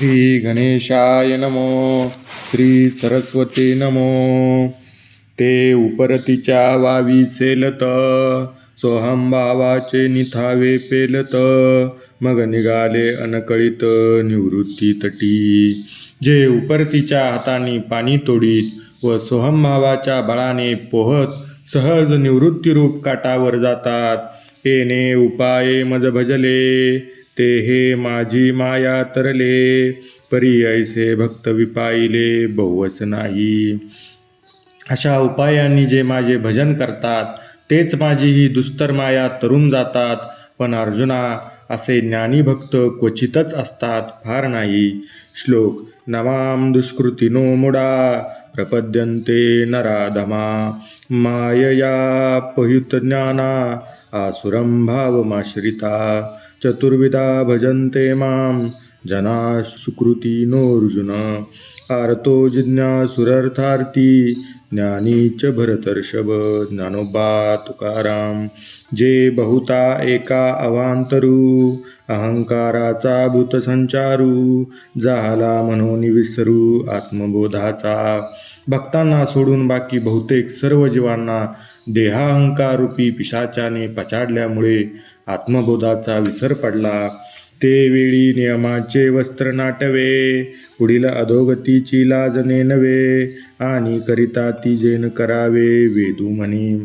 श्री गणेशाय नमो. श्री सरस्वती नमो. ते उपरतीच्या वावी सेलत, सोहम भावाचे निथावे पेलत. मग निघाले अनकळीत निवृत्ती तटी. जे उपरतीच्या हाताने पाणी तोडीत व सोहम भावाच्या बळाने पोहत सहज निवृत्तीरूप काठावर जातात. येणे उपाये मज भजले, ते हे माझी माया तरले. परी ऐसे भक्त विपाईले बहुवस नाही. अशा उपायांनी जे माझे भजन करतात तेच माझी ही दुस्तर माया तरून जातात. पण अर्जुना, असे ज्ञानी भक्त क्वचितच असतात, फार नाही. श्लोक. नमाम दुष्कृतिनो मुडा प्रपद्यन्ते नराधमा. मायया पहुत ज्ञाना आसुरं भावमाश्रिता. चतुर्विधा भजन्ते मां जना सुकृतिनोऽर्जुन. आर्तो जिज्ञासुरर्थार्थी ज्ञानी च भरतर्षभ. ज्ञानोबा तुकाराम. जे बहुता एका अवांतरू, अहंकाराचा भूतसंचारू. झाला म्हणून विसरू आत्मबोधाचा. भक्तांना सोडून बाकी बहुतेक सर्व जीवांना देहाहंकाररूपी पिशाचाने पछाडल्यामुळे आत्मबोधाचा विसर पडला. ते वेळी नियमाचे वस्त्र नाटवे, पुढील अधोगतीची लाज नेनवे. आणि करिता ती जेन करावे वेदू म्हणे.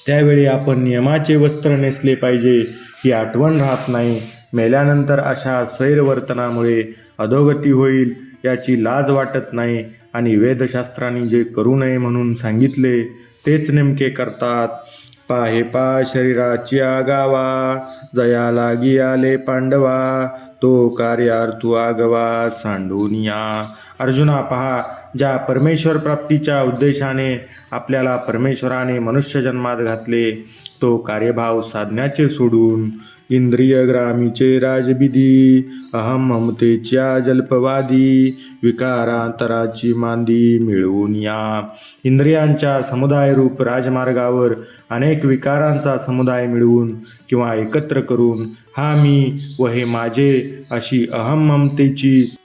त्यावेळी आपण नियमाचे वस्त्र नेसले पाहिजे ही आठवण राहत नाही. मेल्यानंतर अशा स्वैरवर्तनामुळे अधोगती होईल याची लाज वाटत नाही. आणि वेदशास्त्रांनी जे करू नये म्हणून सांगितले तेच नेमके करतात. पाहे पा शरीराची आगावा, जया लागी आले पांडवा. तो कार्यार्थू आगवा सांडूनिया. अर्जुना पहा, ज्या परमेश्वर प्राप्तीच्या उद्देशाने आपल्याला परमेश्वराने मनुष्य जन्मात घातले, तो कार्यभाव साधण्याचे सोडून इंद्रियग्रामीचे राजबिदी, अहम ममतेच्या जल्पवादी, विकारांतराची मांदी मिळवून या. इंद्रियांच्या समुदायरूप राजमार्गावर अनेक विकारांचा समुदाय मिळवून किंवा एकत्र करून हा मी व हे माझे अशी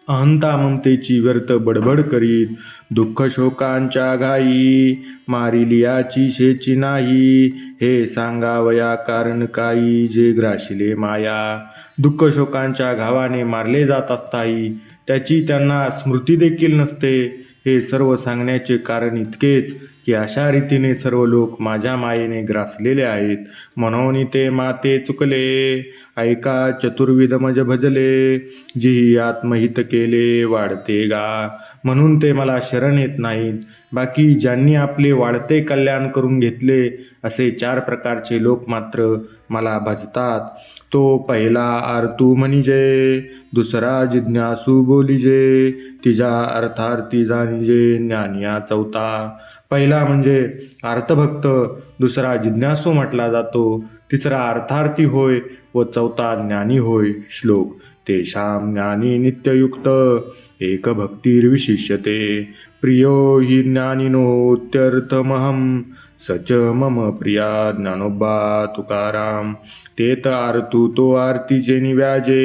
अहंता ममतेची व्यर्थ बडबड करीत दुःख शोकांच्या घाई मारिलियाची शेची नाही. हे सांगावया कारण काही जे ग्राशिले माया. दुःख शोकांच्या घावाने मारले जात असताही त्याची त्यांना स्मृती देखील नसते. हे सर्व सांगण्याचे कारण इतकेच की अशा रीतीने सर्व लोक माझ्या मायेने ग्रासलेले आहेत. म्हणून ते माते चुकले, ऐका चतुर्विध मज भजले. जी आत्महित केले वाढते गा. म्हणून ते मला शरण येत नाहीत. बाकी ज्यांनी आपले वाढते कल्याण करून घेतले असे 4 प्रकारचे लोक मात्र मला भजतात. तो पहिला आर्तू म्हणजे, दुसरा जिज्ञासू बोलिजे, तिजा अर्थार्थी जाणिजे ज्ञानिया चौथा. पहिला म्हणजे अर्थभक्त, दुसरा जिज्ञासू म्हटला जातो, तिसरा अर्थार्थी होय व चौथा ज्ञानी होय. श्लोक. तेषां ज्ञानी नित्ययुक्त एक भक्तिर्विशिष्यते. प्रियो हि ज्ञानिनोत्यर्थमहं सच मम प्रिया. ज्ञानोबा तुकाराम. तेत आरतू तो आरतीचे निव्याजे,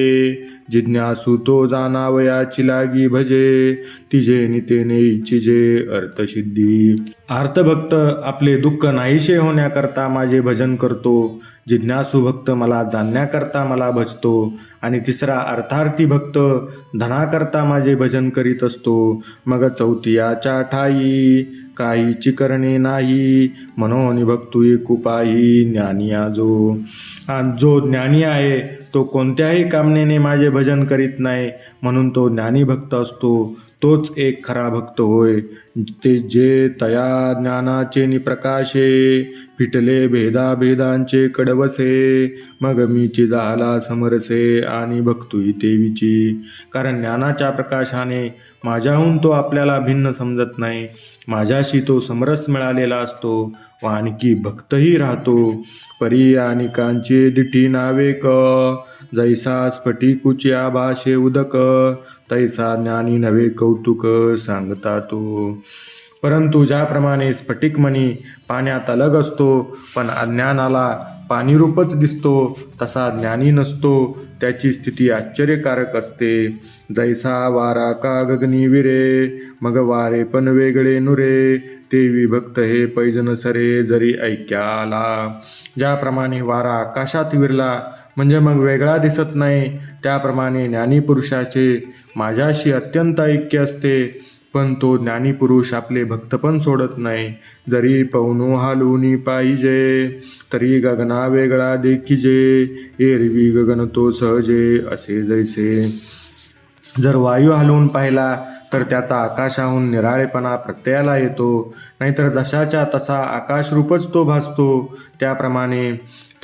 जिज्ञासू तो जाणावयाची लागी भजे. तिजे नितेने इच्छिजे अर्थसिद्धी. अर्थभक्त आपले दुःख नाहीसे होण्याकरता माझे भजन करतो. जिज्ञासू भक्त मला जाणण्याकरता मला भजतो. आणि तिसरा अर्थार्थी भक्त धनाकरता माझे भजन करीत असतो. मग चौथियाच्या ठाई काहीची करणे नाही. म्हणून भक्तू एकुपाही ज्ञानिया जो. जो ज्ञानी आहे तो कोणत्याही कामनेने माझे भजन करीत नाही, म्हणून तो ज्ञानी भक्त असतो. तोच एक खरा भक्त होय. ते जे तया ज्ञानाचे निप्रकाशे, फिटले भेदाभेदांचे कडवसे. मग मीची झाला समरसे आणि भक्तुई तेवीची. कारण ज्ञानाच्या प्रकाशाने माझ्याहून तो आपल्याला भिन्न समजत नाही. माझ्याशी तो समरस मिळालेला असतो व आणखी भक्तही राहतो. परी अनेकांचे दिठी नावे क, जैसा स्फटिकुची आभाषे उदक. तैसा ज्ञानी नवे कौतुक सांगता तो. परंतु ज्याप्रमाणे स्फटिकमणी पाण्यात अलग असतो, पण अज्ञानाला पाणीरूपच दिसतो तसा ज्ञानी नसतो, त्याची स्थिती आश्चर्यकारक असते. जैसा वारा का गगनी विरे, मग वारे पण वेगळे नुरे, ते विभक्त हे पैजन सरे जरी ऐक्या आला. ज्याप्रमाणे वारा आकाशात विरला म्हणजे मग वेगळा दिसत नाही, त्याप्रमाणे ज्ञानीपुरुषाचे माझ्याशी अत्यंत ऐक्य असते. पण तो ज्ञानीपुरुष आपले भक्तपण सोडत नाही. जरी पवनो हालूनी पाहिजे, तरी गगना वेगळा देखिजे, एरवी गगन तो सहजे असे जैसे. जर वायू हलवून पाहिला तर त्याचा आकाशाहून निराळेपणा प्रत्ययाला येतो, नाहीतर जशाच्या तसा आकाशरूपच तो भासतो. त्याप्रमाणे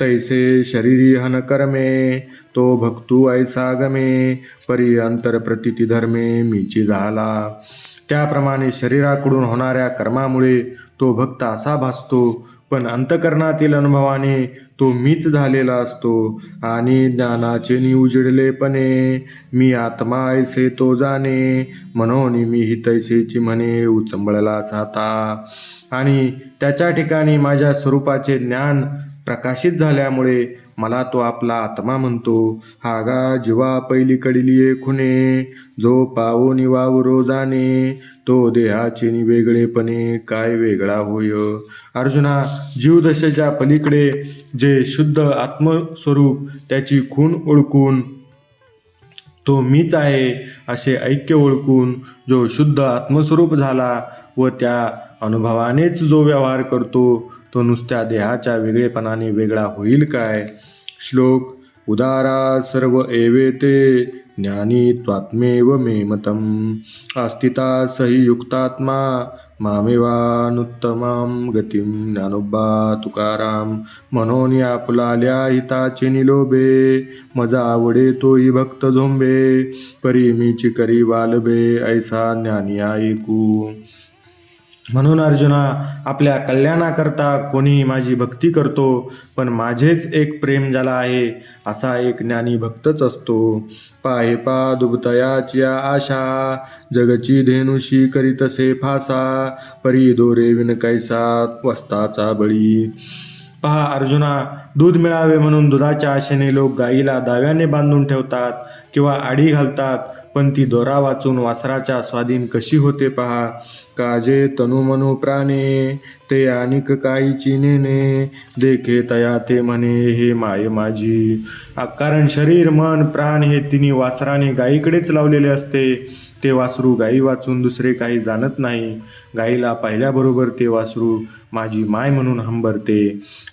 तैसे शरीरी हन कर्मे, तो भक्तू ऐसा गमे, परी अंतर प्रतिती धर्मे मीची झाला. त्याप्रमाणे शरीराकडून होणाऱ्या कर्मामुळे तो भक्त असा भासतो, पण अंतकरणातील अनुभवाने तो मीच झालेला असतो. आणि ज्ञानाचे उजडलेपणे, मी आत्मा ऐसे तो जाणे, म्हणून मी ही तैसेची म्हणे उचंबळला साता. आणि त्याच्या ठिकाणी माझ्या स्वरूपाचे ज्ञान प्रकाशित झाल्यामुळे मला तो आपला आत्मा म्हणतो. हा गा जीवा पहिलीकडील खुणे, जो पावोनी वावरो जाणे, तो देहाचे वेगळेपणे काय वेगळा होय. अर्जुना, जीवदशेच्या पलीकडे जे शुद्ध आत्मस्वरूप त्याची खूण ओळखून, तो मीच आहे असे ऐक्य ओळखून जो शुद्ध आत्मस्वरूप झाला व त्या अनुभवानेच जो व्यवहार करतो, तो नुसत्या देहाच्या वेगळेपणाने वेगळा होईल काय. श्लोक. उदारा सर्व एवेते, ज्ञानी त्वात्मेव मे मतम, आस्थिता सही युक्तात्मा, मामेवानुत्तमां गतिम. ज्ञानोबा तुकाराम. म्हणून आपुलाल्या हिताचे निलोभे, मजा आवडे तोही भक्त झोंबे, परी मीची करी वालबे, ऐसा ज्ञानी ऐकू. म्हणून अर्जुना, आपल्या कल्याणाकरता कोणी माझी भक्ती करतो, पण माझेच एक प्रेम ज्याला आहे असा एक ज्ञानी भक्तच असतो. पाहे पा दुबतयाची आशा, जगची धेनुशी करीतसे फासा, परी दोरे विन कैसा वस्ताचा बळी. पहा अर्जुना, दूध मिळावे म्हणून दुधाच्या आशेने लोक गाईला दाव्याने बांधून ठेवतात किंवा आडी घालतात, पण ती दोरा वाचून वासराच्या स्वाधीन कशी होते पहा. काजे तनु मनु प्राणे, ते अनिक काहीची नेणे, देखे तया ते म्हणे हे माय माझी. कारण शरीर मन प्राण हे तिन्ही वासराने गायीकडेच लावलेले असते. ते वासरू गायी वाचून दुसरे काही जाणत नाही. गायीला पाहिल्याबरोबर ते वासरू माझी माय म्हणून हंबरते.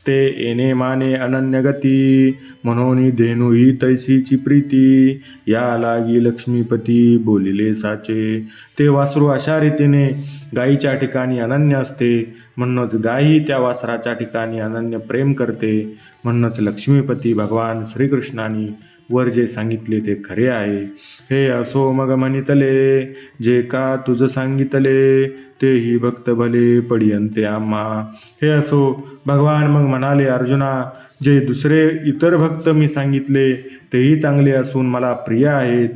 ते येणे माने अनन्य गती, म्हणून धेनू ही तैसीची प्रीती, या लागी लक्ष्मीपती बोलिले साचे. ते वासरू अशा रीतीने गायीच्या ठिकाणी अनन्य असते, म्हणूनच गायी त्या वासराच्या ठिकाणी अनन्य प्रेम करते. म्हणूनच लक्ष्मीपती भगवान श्रीकृष्णाने वर जे सांगितले ते खरे आहे. हे असो मग म्हणितले, जे का तुझ सांगितले, तेही भक्त भले पडियंते आम्हा. हे असो भगवान मग म्हणाले, अर्जुना, जे दुसरे इतर भक्त मी सांगितले तेही चांगले असून मला प्रिय आहेत.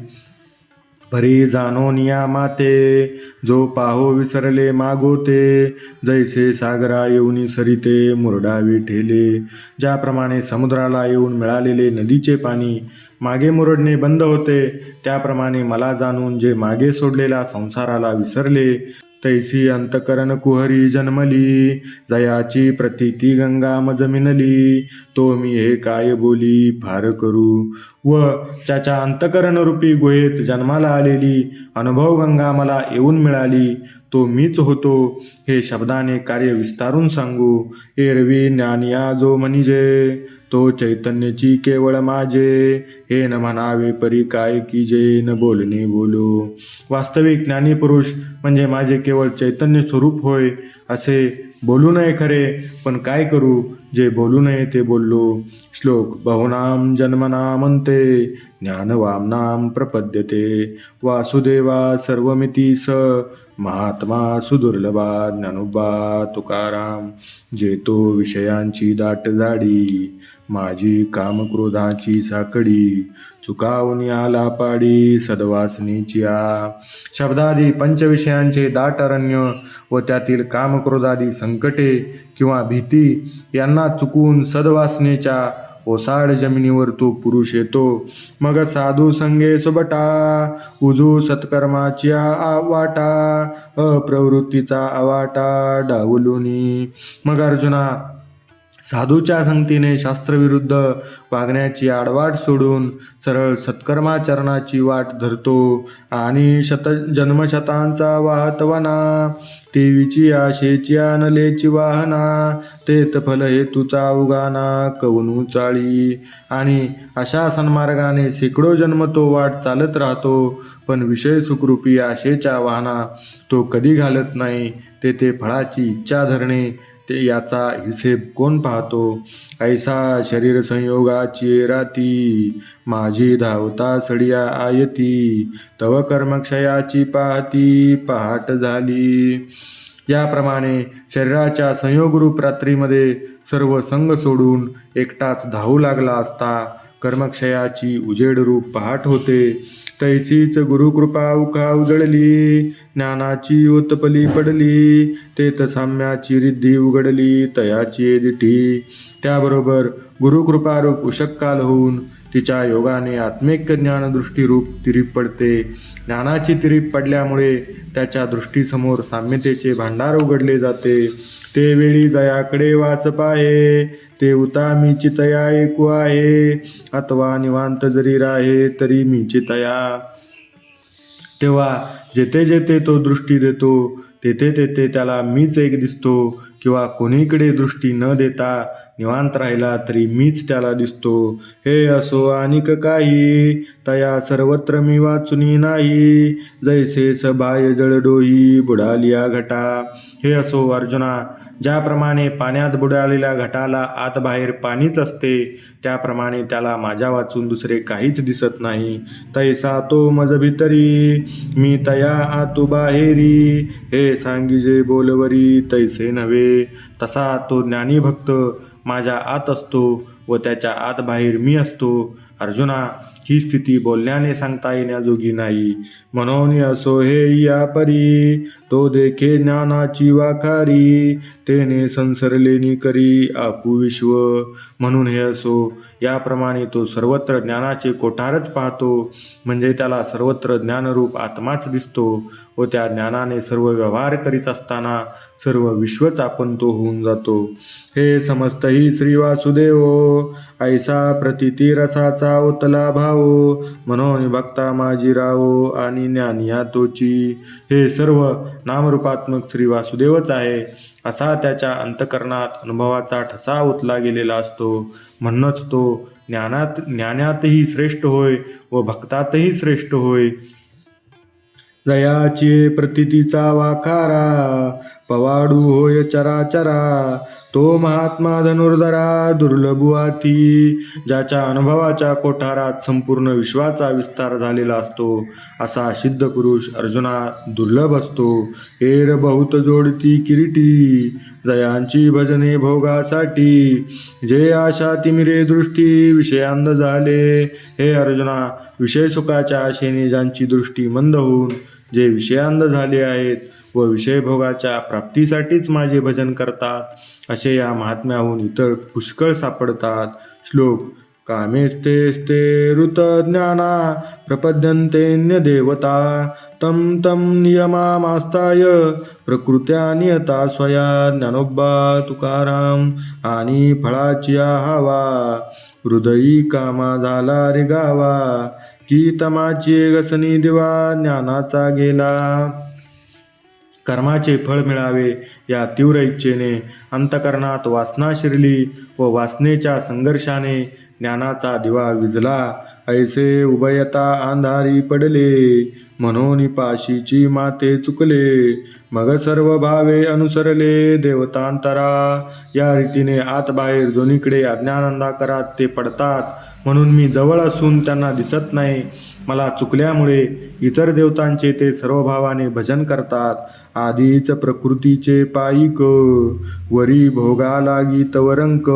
परी जाणोनिया माते, जो पाहो विसरले मागोते, जैसे सागरा येऊनी सरिते मुरडावी ठेले. ज्याप्रमाणे समुद्राला येऊन मिळालेले नदीचे पाणी मागे मुरडणे बंद होते, त्याप्रमाणे मला जाणून जे मागे सोडलेल्या संसाराला विसरले, तैसी अंतकरण कुहरी जन्मली, जयाची प्रतीती गंगा मज मिनली. तो मी हे काय बोली फार करू, व त्याच्या अंतकरण रूपी गुहेत जन्माला आलेली अनुभव गंगा मला येऊन मिळाली, तो मीच होतो. हे शब्दाने कार्य विस्तारून सांगू. एरवी ज्ञानिया जो म्हणजे, तो चैतन्यची केवळ माझे, हे न म्हणावे परी काय कीजे, न बोलणे बोलो. वास्तविक ज्ञानीपुरुष म्हणजे माझे केवळ चैतन्य स्वरूप होय असे बोलू नये खरे, पण काय करू, जे बोलू नये ते बोललो. श्लोक. बहुनाम जन्मनामंते, ज्ञानवामनाम प्रपद्यते, वासुदेवा सर्वमिती स, महात्मा सुदुर्लभा ज्ञानोबा तुकाराम. जेतो विषयांची दाट झाडी, माझी कामक्रोधाची साकडी. चुकावून आला पाडी सद्वासनीची आ. शब्दादी पंचविषयांचे दाट अरण्य व त्यातील कामक्रोधादी संकटे किंवा भीती यांना चुकून सद्वासनेच्या ओसाड जमिनीवर तो पुरुष येतो. मग साधू संगे सुबटा, उजू सत्कर्माची वाटा, अप्रवृत्तीचा अवाटा डावलुनी. मग अर्जुना, साधूच्या संगतीने शास्त्रविरुद्ध वागण्याची आडवाट सोडून सरळ सत्कर्माचरणाची वाट धरतो आणि जन्मशतांचा वाहतवना, देवीची आशेची अनलेची वाहना, तेत फल हेतूचा उगाना कवनू चाळी. आणि अशा सन्मार्गाने शेकडो जन्म तो वाट चालत राहतो, पण विषय सुखरूपी आशेच्या वाहना तो कधी घालत नाही. ते फळाची इच्छा धरणे, ते याचा हिसेब कोण पाहतो. ऐसा शरीर संयोगाची राती, माझी धावता सडिया आयती, तव कर्मक्षयाची पाहती पहाट झाली. याप्रमाणे शरीराच्या संयोगरूप रात्रीमध्ये सर्व संग सोडून एकटाच धावू लागला असता कर्मक्षयाची उजेडरूप पहाट होते. तैसीच गुरुकृपा उखा उजळली, ज्ञानाची ओतपली पडली, तेत साम्याची रिद्धी उघडली तयाची दिठी. त्याबरोबर गुरुकृपारूप उशक्काल होऊन तिच्या योगाने आत्मिक ज्ञानदृष्टीरूप तिरीप पडते. ज्ञानाची तिरीप पडल्यामुळे त्याच्या दृष्टीसमोर साम्यतेचे भांडार उघडले जाते. ते वेळी जयाकडे वास पाहे, ते उता मीची तया ऐकू आहे, अथवा निवांत जरी राहे तरी मीची तया. तेव्हा जेथे जेथे तो दृष्टी देतो तेथे तेथे त्याला मीच एक दिसतो, किंवा कोणीकडे दृष्टी न देता निवांत राहिला तरी मीच त्याला दिसतो. हे असो अनिक काही, तया सर्वत्र मी वाचुनी नाही, जैसे सबाय जळडोही बुडालिया घटा. हे असो अर्जुना, ज्याप्रमाणे पाण्यात बुडालेल्या घटाला आत बाहेर पाणीच असते, त्याप्रमाणे त्याला माझ्या वाचून दुसरे काहीच दिसत नाही. तैसा तो मज भितरी, मी तया आतु बाहेरी, हे सांगिजे बोलवरी तैसे नव्हे. तसा तो ज्ञानी भक्त माझ्या आत असतो व त्याच्या आत बाहेर मी असतो. अर्जुना, ही स्थिती बोलण्याने सांगता येण्याजोगी नाही. म्हणून असो हे या परी, तो देखे ज्ञानाची वाखारी, तेने संसरलेनी करी आपू विश्व. म्हणून हे असो, याप्रमाणे तो सर्वत्र ज्ञानाचे कोठारच पाहतो, म्हणजे त्याला सर्वत्र ज्ञानरूप आत्माच दिसतो व त्या ज्ञानाने सर्व व्यवहार करीत असताना सर्व विश्वच आपण तो होऊन जातो. हे समस्तही श्री वासुदेव, ऐसा प्रतिती रसाचा ओतला भावो, म्हणून भक्ता माझी रावो आणि ज्ञानिया तोची. हे सर्व नामरूपात्मक श्री वासुदेवच आहे, असा त्याच्या अंतकरणात अनुभवाचा ठसा ओतला गेलेला असतो. म्हणूनच तो ज्ञानातही श्रेष्ठ होय व भक्तातही श्रेष्ठ होय. जयाची प्रतितीचा वाखारा, पवाडू होय चराचरा, तो महात्मा धनुर्धरा दुर्लभुआती. ज्याच्या अनुभवाच्या कोठारात संपूर्ण विश्वाचा विस्तार झालेला असतो, असा सिद्ध पुरुष अर्जुना दुर्लभ असतो. एर बहुत जोडती किरीटी, जयांची भजने भोगासाठी, जे आशा तिमिरे दृष्टी विषयांध झाले. हे अर्जुना, विषय सुखाच्या आशेने ज्यांची दृष्टी मंद होऊन जे विषयांध झाले आहेत व विषयभोगाच्या प्राप्तीसाठीच माझे भजन करतात, असे या महात्म्याहून इतर पुष्कळ सापडतात. श्लोक. कामेस्ते ऋतज्ञाना प्रपद्यन्तेन्य देवता, तम तम नियमामास्ताय प्रकृत्या नियता स्वया. ज्ञानोबा तुकाराम. आणि फळाची हवा, हृदयी कामा झाला रे गावा, की तमाची गसनी दिवा ज्ञानाचा गेला. कर्माचे फळ मिळावे या तीव्र इच्छेने अंतकरणात वासना शिरली व वासनेच्या संघर्षाने ज्ञानाचा दिवा विझला. ऐसे उभयता अंधारी पडले, म्हणून पाशीची माते चुकले. मग सर्व भावे अनुसरले देवतांतरा, या रीतीने आत बाहेर दोन्हीकडे अज्ञानांधकारात ते पडतात. म्हणून मी जवळ असून त्यांना दिसत नाही. मला चुकल्यामुळे इतर देवतांचे ते सर्व भावाने भजन करतात. आधीच प्रकृतीचे पायिक, वरी भोगा लागी तवरंक,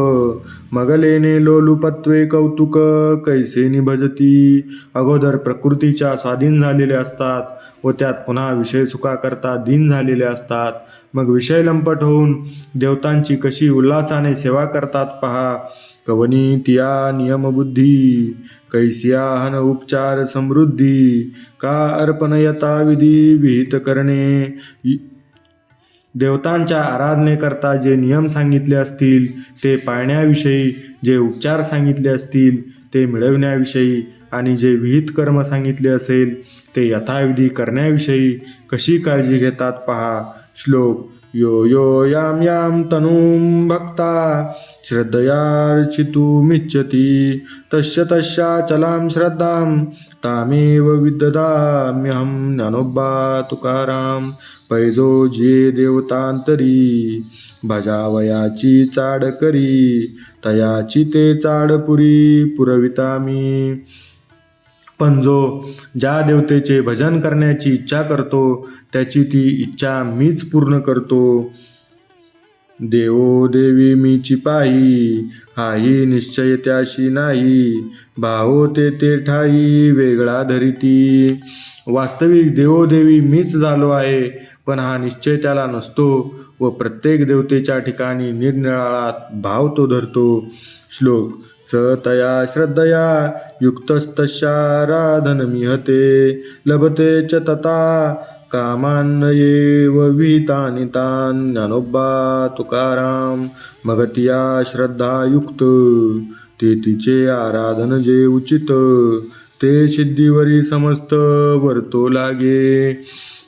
मगलेने लोलुपत्वे कौतुक, कैसे निभजती. अगोदर प्रकृतीच्या स्वाधीन झालेले असतात व त्यात पुन्हा विषय सुखाकरता दीन झालेले असतात. मग विषय लंपट होऊन देवतांची कशी उल्हासाने सेवा करतात पहा. कवनी तिया नियमबुद्धी, कैसिया हन उपचार समृद्धी, का अर्पण यथा विधी विहित करणे. देवतांच्या आराधनेकरता जे नियम सांगितले असतील ते पाळण्याविषयी, जे उपचार सांगितले असतील ते मिळवण्याविषयी, आणि जे विहित कर्म सांगितले असेल ते यथाविधी करण्याविषयी कशी काळजी घेतात पहा. श्लोक. यो यो याम याम तनूं भक्ता श्रद्धयार्चितुमिच्छति, तस्य तस्याचलां श्रद्धां तामेव विदधाम्यहं. ज्ञानोबा तुकाराम. पैजो जे देवतांतरी, भजावयाची चाड करी, तयाची ते चाड पुरी पुरविता मी. पण जो ज्या देवतेचे भजन करण्याची इच्छा करतो त्याची ती इच्छा मीच पूर्ण करतो. देवो देवी मीची पाही, हाही निश्चय त्याशी नाही, भावो ते ठाई वेगळा धरिती. वास्तविक देवोदेवी मीच झालो आहे, पण हा निश्चय त्याला नसतो व प्रत्येक देवतेच्या ठिकाणी निरनिराळा भाव तो धरतो. श्लोक. स तया श्रद्धया युक्तस्तस्याराधनमिहते, लभते च तथा कामान्नयेव विहितानि तान्. ज्ञानोबा तुकाराम. मग तिया श्रद्धा युक्त, ते तिचे आराधन जे उचित, ते सिद्धीवरी समस्त वर्तो लागे.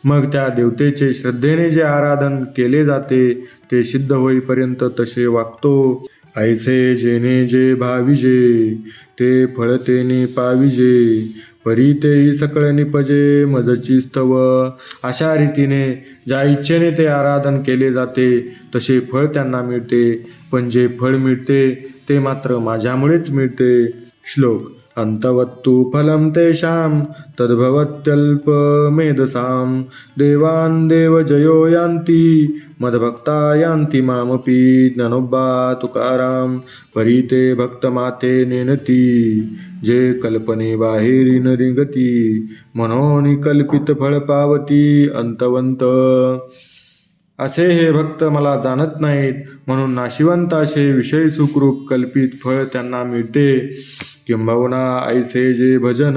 मग त्या देवतेचे श्रद्धेने जे आराधन केले जाते ते सिद्ध होईपर्यंत तसे वागतो. ऐसे जेने जे भाविजे, ते फळ तेने पाविजे, परी तेही सकळ निपजे मजची स्तव. अशा रीतीने ज्या इच्छेने ते आराधन केले जाते तसे फळ त्यांना मिळते, पण जे फळ मिळते ते मात्र माझ्यामुळेच मिळते. श्लोक. अंतवत्तु फलं तेषां तद्भवत्यल्पमेधसां, देवान् देवजयो यान्ति, मद्भक्ता यान्ति मामपि. ज्ञानोबा तुकाराम. परी ते भक्त माते नेनती, जे कल्पने बाहेरी न निगती, म्हणून कल्पित फळ पावती अंतवंत. असे हे भक्त मला जाणत नाहीत, म्हणून नाशिवंत असे विषय सुखरूप कल्पित फळ त्यांना मिळते. किंबहुना ऐसे जे भजन,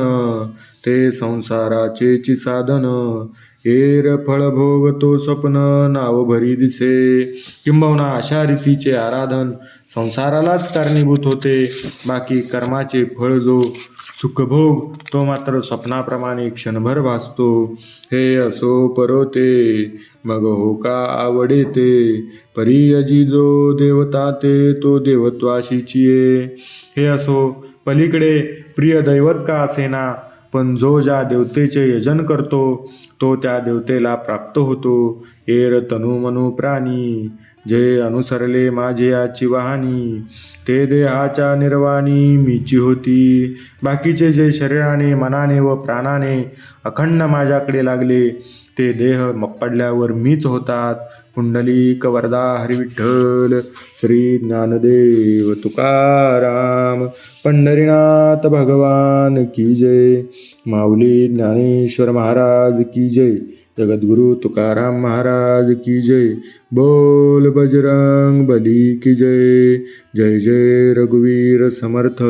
ते संसाराचेची साधन, एर फळ भोग तो स्वप्न नाव भरी दिसे. किंबहुना अशा रीतीचे आराधन संसारालाच कारणीभूत होते, बाकी कर्माचे फळ जो सुखभोग तो मात्र स्वप्नाप्रमाणे क्षणभर भासतो. हे असो परोते मग हो का आवडेते, परी अजी जो देवता ते तो देवत्वाशीचिये. हे असो पलीकडे प्रिय दैवत का असेना, पण जो ज्या देवतेचे यजन करतो तो त्या देवतेला प्राप्त होतो. एर तनु मनु प्राणी, जे अनुसरले माझे याची वाहनी, ते देहाच्या निर्वाणी मीची होती. बाकीचे जे शरीराने मनाने व प्राणाने अखंड माझ्याकडे लागले ते देह पडल्यावर मीच होतात. पुंडलिक वरदा हरी विठ्ठल. श्री ज्ञानदेव तुकाराम. पंढरीनाथ भगवान की जय. माऊली ज्ञानेश्वर महाराज की जय. जगद्गुरु तुकाराम महाराज की जय. बोल बजरंग बली की जय. जय जय रघुवीर समर्थ.